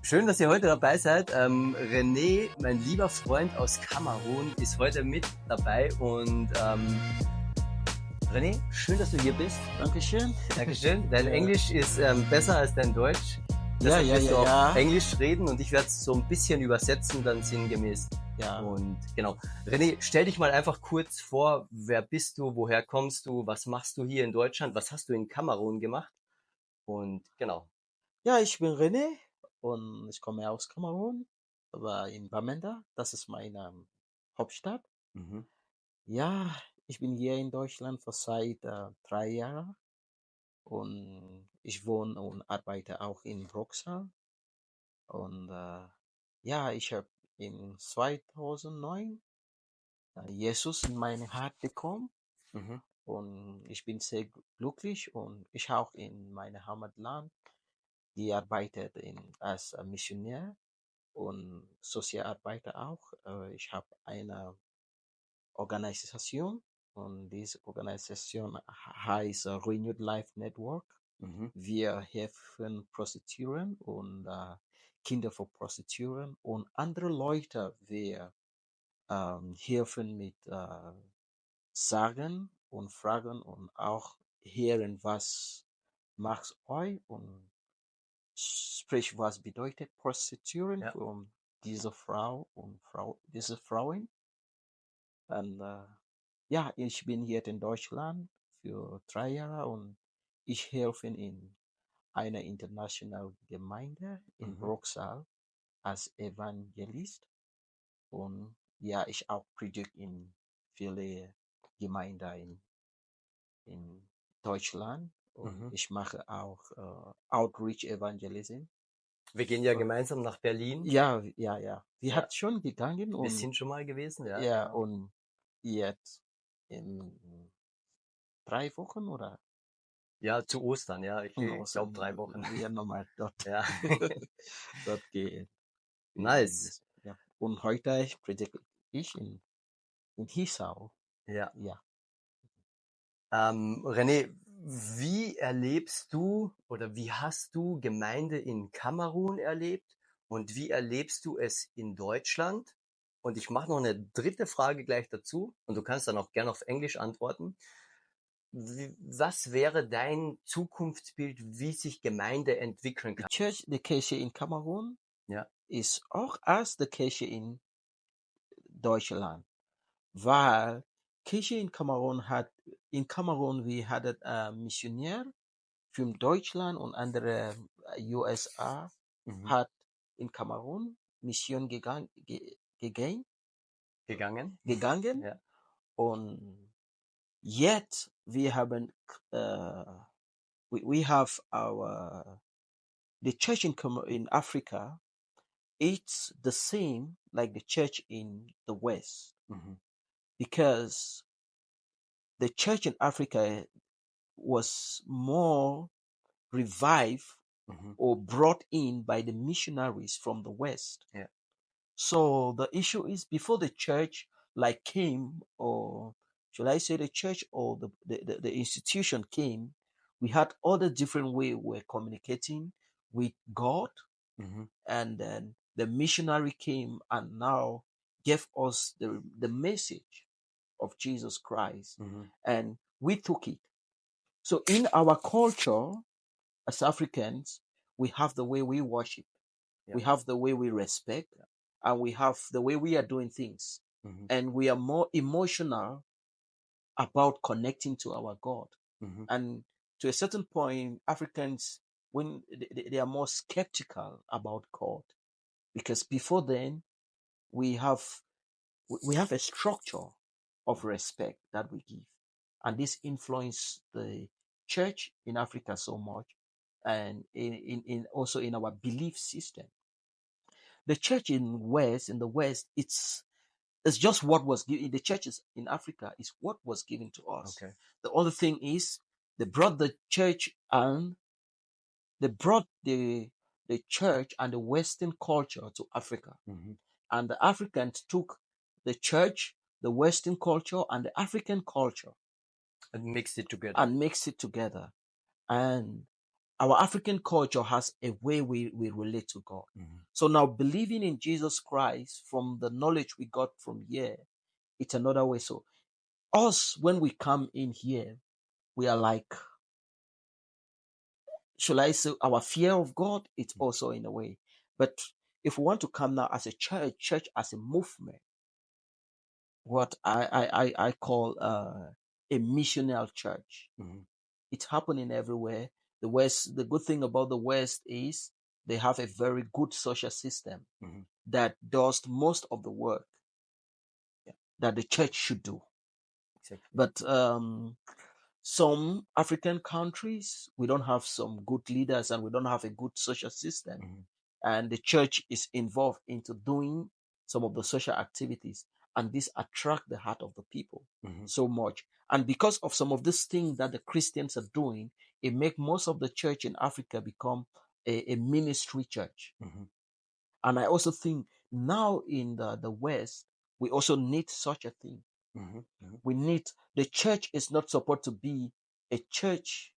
Schön, dass ihr heute dabei seid. Rene, mein lieber Freund aus Kamerun, ist heute mit dabei. Und Rene, schön, dass du hier bist. Dankeschön. Dankeschön. Dein Ja. Englisch ist besser als dein Deutsch. Ja, Deshalb wirst du auch ja. Englisch reden und ich werde es so ein bisschen übersetzen, dann sinngemäß. Ja. Und genau. René, stell dich mal einfach kurz vor. Wer bist du? Woher kommst du? Was machst du hier in Deutschland? Was hast du in Kamerun gemacht? Und genau. Ja, ich bin Rene und ich komme aus Kamerun, aber in Bamenda, das ist meine Hauptstadt. Mhm. Ja, ich bin hier in Deutschland vor seit 3 Jahren und ich wohne und arbeite auch in Bruxelles. Und ja, ich habe in 2009 Jesus in mein Herz bekommen Mhm. und ich bin sehr glücklich und ich auch in meinem Heimatland gearbeitet als Missionär und Sozialarbeiter auch. Ich habe eine Organisation und diese Organisation heißt Renewed Life Network. Mhm. Wir helfen Prostituieren und Kinder von Prostituieren und andere Leute. Wir helfen mit Sagen und Fragen und auch hören, was macht euch und sprich, was bedeutet Prostituieren Ja. für diese Frau und diese Frauen. Und ja, ich bin hier in Deutschland für 3 Jahre und ich helfe in einer internationalen Gemeinde in Mhm. Bruxelles als Evangelist. Und ja, ich auch predige in viele Gemeinden in Deutschland. Und Mhm. ich mache auch Outreach Evangelism. Wir gehen ja gemeinsam nach Berlin. Ja. Wir Ja, hat schon gegangen wir und sind schon mal gewesen, ja, ja, genau. und jetzt in 3 Wochen oder Ja, zu Ostern, ja, ich glaube Ostern, 3 Wochen. wir nochmal dort, Ja, dort gehen. nice. Ja. Und heute predige ich in Hisau. Ja. Ja. René, wie erlebst du oder wie hast du Gemeinde in Kamerun erlebt und wie erlebst du es in Deutschland? Und ich mache noch eine dritte Frage gleich dazu und du kannst dann auch gerne auf Englisch antworten. Was wäre dein Zukunftsbild, wie sich Gemeinde entwickeln kann? Die Kirche in Kamerun Ja. ist auch als die Kirche in Deutschland, weil Kirche in Kamerun, wir hatten Missionär für Deutschland und andere USA Mhm. hat in Kamerun Mission Gegangen? gegangen Ja. und jetzt wir haben we have the church in Africa. It's the same like the church in the West Mhm. because the church in Africa was more revived Mhm. or brought in by the missionaries from the West. Ja. So the issue is before the church like came, or should I say the church or the institution came, we had all the different way we're communicating with God, Mhm. and then the missionary came and now gave us the message of Jesus Christ, Mhm. and we took it. So in our culture as Africans, we have the way we worship, Ja. we have the way we respect, and we have the way we are doing things. Mhm. And we are more emotional about connecting to our God. Mhm. And to a certain point, Africans, when they are more skeptical about God, because before then we have a structure of respect that we give, and this influenced the church in Africa so much, and in also in our belief system. The church in the West, it's just what was given. The churches in Africa is what was given to us. Okay. The other thing is they brought the church and they brought the church and the Western culture to Africa, Mhm. and the Africans took the church, the Western culture, and the African culture And mixed it together. and mixed it together. And our African culture has a way we relate to God. Mhm. So now believing in Jesus Christ from the knowledge we got from here, it's another way. So us, when we come in here, we are like, shall I say, our fear of God, it's also in a way. But if we want to come now as a church as a movement, what I call a missional church. Mhm. It's happening everywhere. The West, the good thing about the West is they have a very good social system Mhm. that does most of the work Yeah. that the church should do. Exactly. But some African countries, we don't have some good leaders and we don't have a good social system. Mhm. And the church is involved into doing some of the social activities, and this attract the heart of the people Mhm. so much. And because of some of these things that the Christians are doing, it make most of the church in Africa become a ministry church. Mhm. And I also think now in the West, we also need such a thing. Mhm. Mhm. We need, the church is not supposed to be a church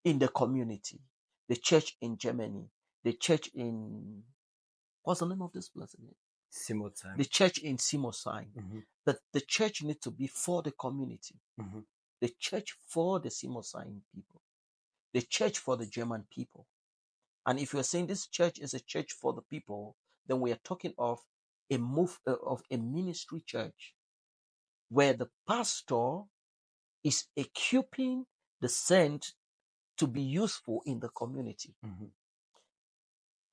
in the community, the church in Germany, the church in, what's the name of this place again? Simmozheim. The church in Simmozheim. Mhm. But the church needs to be for the community, Mhm. the church for the Simmozheim people, the church for the German people. And if you're saying this church is a church for the people, then we are talking of of a ministry church where the pastor is equipping the saint to be useful in the community. Mhm.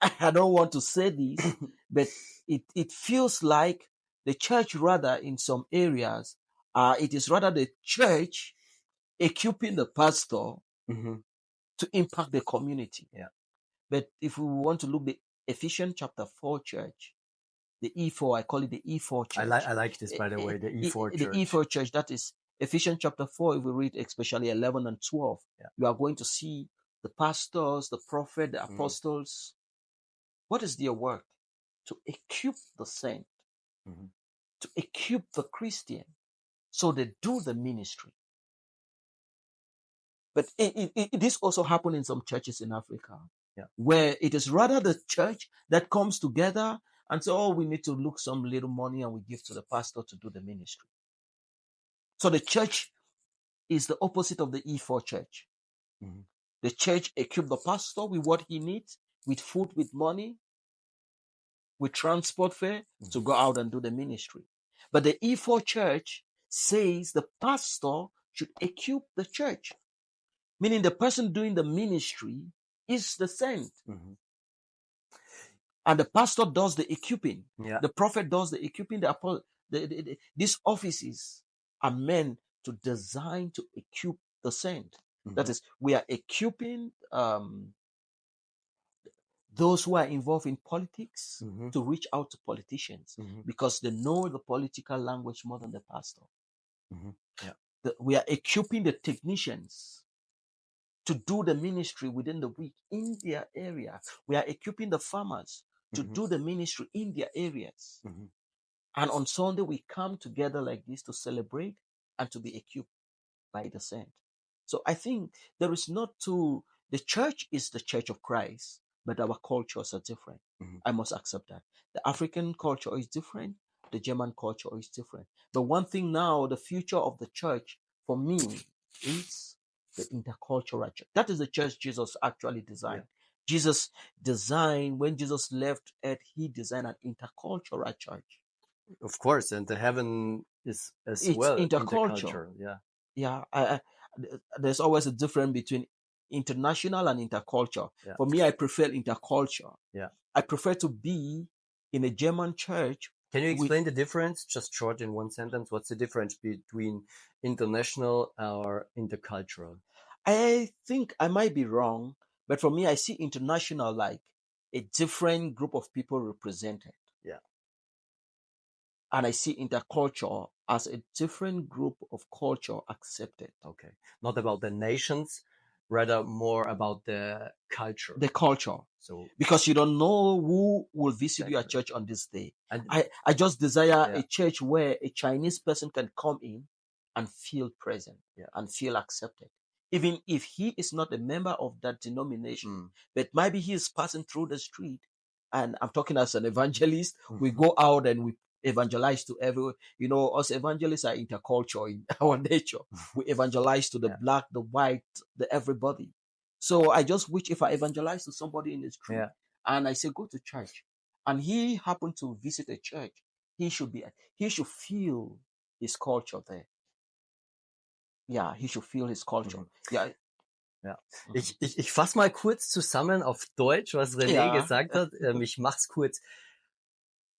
I don't want to say this, but it feels like the church, rather in some areas, it is rather the church equipping the pastor Mhm. to impact the community. Yeah. But if we want to look the Ephesians chapter 4 church, the E4, I call it the E4 I church. like this, by the way, the E4 The church. E4 church, that is Ephesians chapter 4, if we read especially 11 and 12, Yeah. you are going to see the pastors, the prophet, the apostles. What is their work? To equip the saint, Mhm. to equip the Christian, so they do the ministry. But this also happens in some churches in Africa, Yeah. where it is rather the church that comes together and say, oh, we need to look some little money and we give to the pastor to do the ministry. So the church is the opposite of the E4 church. Mhm. The church equips the pastor with what he needs, with food, with money, with transport fare to go out and do the ministry. But the E4 church says the pastor should equip the church, meaning the person doing the ministry is the saint. Mhm. And the pastor does the equipping. Yeah. The prophet does the equipping. These offices are meant to design to equip the saint. That Mhm. is, we are equipping those who are involved in politics Mhm. to reach out to politicians Mhm. because they know the political language more than the pastor. Mhm. Yeah. We are equipping the technicians to do the ministry within the week in their area. We are equipping the farmers to Mhm. do the ministry in their areas. Mhm. And on Sunday, we come together like this to celebrate and to be equipped by the saint. So I think there is not to, the church is the church of Christ, but our cultures are different. Mhm. I must accept that. The African culture is different. The German culture is different. But one thing now, the future of the church for me is the intercultural church. That is the church Jesus actually designed. Yeah. Jesus designed, when Jesus left earth, he designed an intercultural church. Of course, and the heaven is as It's well intercultural. intercultural. Yeah. Yeah, there's always a difference between international and interculture. Yeah. For me, I prefer interculture. Yeah. I prefer to be in a German church. Can you explain the difference, just short in one sentence? What's the difference between international or intercultural? I think I might be wrong, but for me, I see international like a different group of people represented. Yeah. And I see interculture as a different group of culture accepted. Okay. Not about the nations, rather more about the culture. The culture. So Because you don't know who will visit you at exactly. church on this day. And I just desire yeah. a church where a Chinese person can come in and feel present Yeah. and feel accepted. even if he is not a member of that denomination, but maybe he is passing through the street. And I'm talking as an evangelist. We go out and we evangelize to everyone. Us evangelists are intercultural in our nature. We evangelize to the black, the white, the everybody. So I just wish if I evangelize to somebody in the street and I say, go to church, and he happened to visit a church, he should feel his culture there. Ja, he should feel his culture. Ja. Ich fasse mal kurz zusammen auf Deutsch, was René gesagt hat. Ich mach's kurz.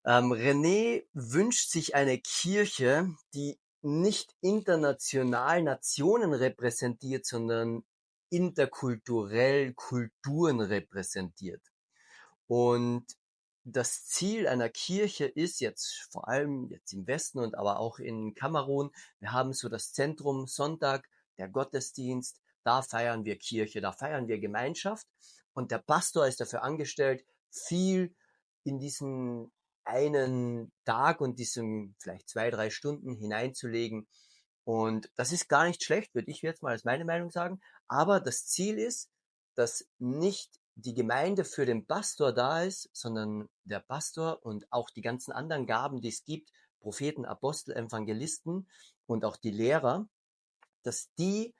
René wünscht sich eine Kirche, die nicht international Nationen repräsentiert, sondern interkulturell Kulturen repräsentiert. Und das Ziel einer Kirche ist jetzt, vor allem jetzt im Westen und aber auch in Kamerun, wir haben so das Zentrum Sonntag, der Gottesdienst, da feiern wir Kirche, da feiern wir Gemeinschaft. Und der Pastor ist dafür angestellt, viel in diesen einen Tag und diesem vielleicht 2-3 Stunden hineinzulegen. Und das ist gar nicht schlecht, würde ich jetzt mal als meine Meinung sagen. Aber das Ziel ist, dass nicht die Gemeinde für den Pastor da ist, sondern der Pastor und auch die ganzen anderen Gaben, die es gibt, Propheten, Apostel, Evangelisten und auch die Lehrer, dass die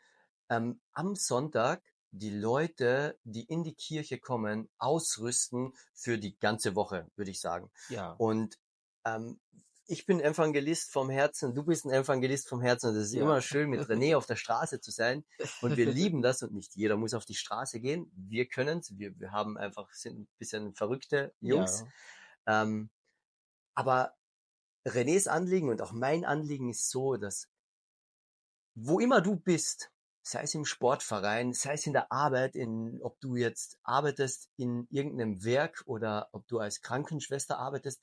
am Sonntag die Leute, die in die Kirche kommen, ausrüsten für die ganze Woche, würde ich sagen. Ja. Und ich bin Evangelist vom Herzen, du bist ein Evangelist vom Herzen. Und es ist immer schön, mit René auf der Straße zu sein. Und wir lieben das und nicht jeder muss auf die Straße gehen. Wir können es. Wir sind ein bisschen verrückte Jungs. Ja. Aber Renés Anliegen und auch mein Anliegen ist so, dass wo immer du bist, sei es im Sportverein, sei es in der Arbeit, ob du jetzt arbeitest in irgendeinem Werk oder ob du als Krankenschwester arbeitest,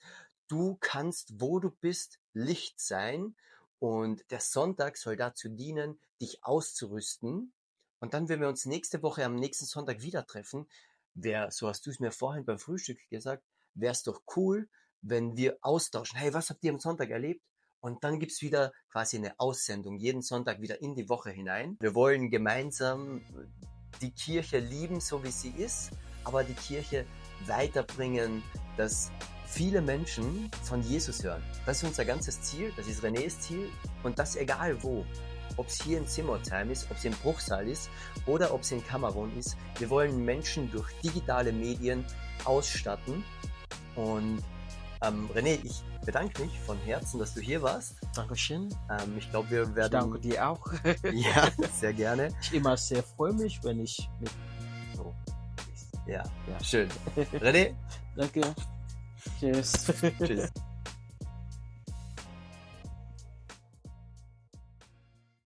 du kannst, wo du bist, Licht sein, und der Sonntag soll dazu dienen, dich auszurüsten. Und dann, wenn wir uns nächste Woche am nächsten Sonntag wieder treffen, so hast du es mir vorhin beim Frühstück gesagt, wäre es doch cool, wenn wir austauschen. Hey, was habt ihr am Sonntag erlebt? Und dann gibt's wieder quasi eine Aussendung, jeden Sonntag wieder in die Woche hinein. Wir wollen gemeinsam die Kirche lieben, so wie sie ist, aber die Kirche weiterbringen, dass viele Menschen von Jesus hören. Das ist unser ganzes Ziel, das ist Renés Ziel, und das egal wo. Ob es hier in Simmozheim ist, ob es im Bruchsal ist oder ob es in Kamerun ist. Wir wollen Menschen durch digitale Medien ausstatten. Und René, ich bedanke mich von Herzen, dass du hier warst. Dankeschön. Ich glaube, wir werden... Ich danke dir auch. Ja, sehr gerne. Ich immer sehr freue mich, wenn ich mit so ja, schön. René? Danke. Tschüss. Tschüss.